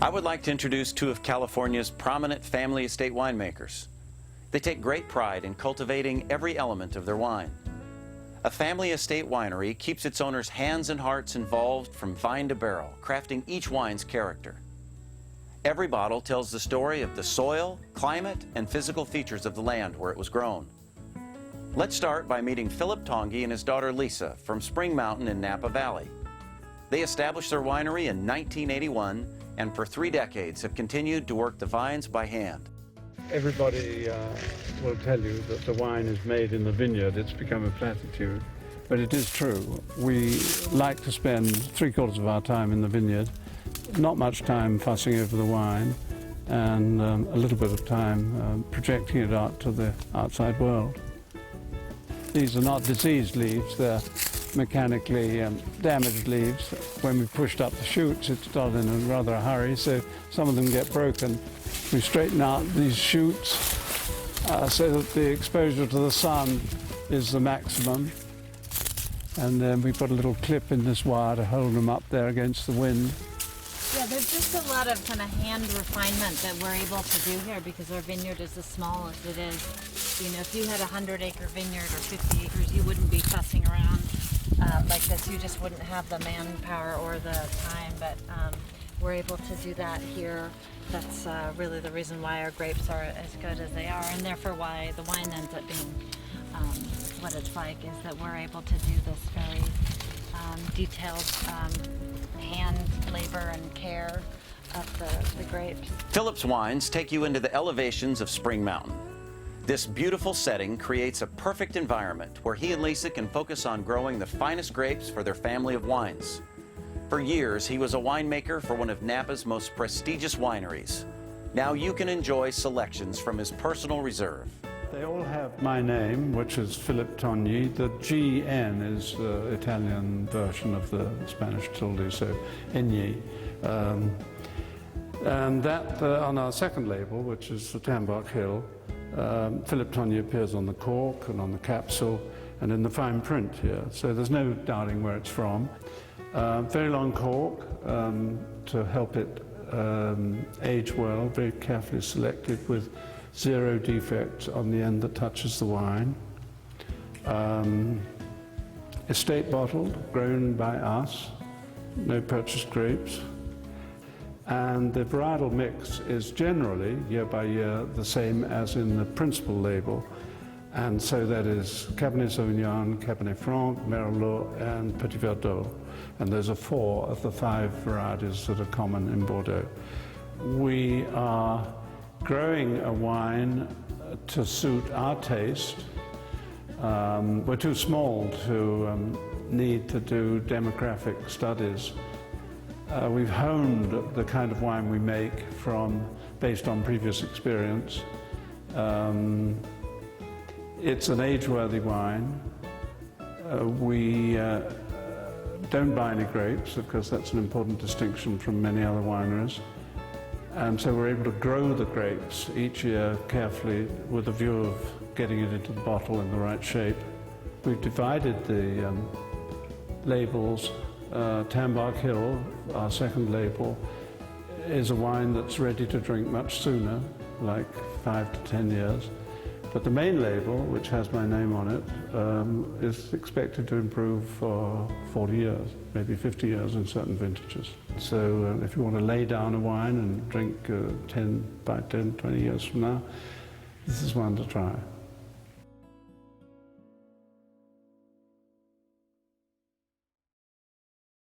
I would like to introduce two of California's prominent family estate winemakers. They take great pride in cultivating every element of their wine. A family estate winery keeps its owners' hands and hearts involved from vine to barrel, crafting each wine's character. Every bottle tells the story of the soil, climate, and physical features of the land where it was grown. Let's start by meeting Philip Togni and his daughter Lisa from Spring Mountain in Napa Valley. They established their winery in 1981 and for 3 decades have continued to work the vines by hand. Everybody will tell you that the wine is made in the vineyard. It's become a platitude, but it is true. We like to spend 3/4 of our time in the vineyard, not much time fussing over the wine, and a little bit of time projecting it out to the outside world. These are not diseased leaves, they're mechanically damaged leaves. When we pushed up the shoots, it's done in a rather a hurry, so some of them get broken. We straighten out these shoots so that the exposure to the sun is the maximum. And then we put a little clip in this wire to hold them up there against the wind. Yeah, there's just a lot of kind of hand refinement that we're able to do here because our vineyard is as small as it is. You know, if you had a 100-acre vineyard or 50 acres, you wouldn't be fussing around like this. You just wouldn't have the manpower or the time, but we're able to do that here. That's really the reason why our grapes are as good as they are, and therefore why the wine ends up being what it's like, is that we're able to do this very detailed hand labor and care of the grapes. Philip's wines take you into the elevations of Spring Mountain. This beautiful setting creates a perfect environment where he and Lisa can focus on growing the finest grapes for their family of wines. For years, he was a winemaker for one of Napa's most prestigious wineries. Now you can enjoy selections from his personal reserve. They all have my name, which is Philip Togni. The GN is the Italian version of the Spanish tilde, so Egni. And that on our second label, which is the Tambach Hill, Philip Togni appears on the cork and on the capsule and in the fine print here, so there's no doubting where it's from. Very long cork to help it age well, very carefully selected with 0 defects on the end that touches the wine. Estate bottled, grown by us, no purchased grapes. And the varietal mix is generally, year by year, the same as in the principal label. And so that is Cabernet Sauvignon, Cabernet Franc, Merlot, and Petit Verdot. And those are 4 of the 5 varieties that are common in Bordeaux. We are growing a wine to suit our taste. We're too small to need to do demographic studies. We've honed the kind of wine we make based on previous experience. It's an age-worthy wine. We don't buy any grapes, because that's an important distinction from many other wineries. And so we're able to grow the grapes each year carefully with a view of getting it into the bottle in the right shape. We've divided the labels. Tambach Hill, our second label, is a wine that's ready to drink much sooner, like 5 to 10 years. But the main label, which has my name on it, is expected to improve for 40 years, maybe 50 years in certain vintages. So if you want to lay down a wine and drink 10, 20 years from now, this is one to try.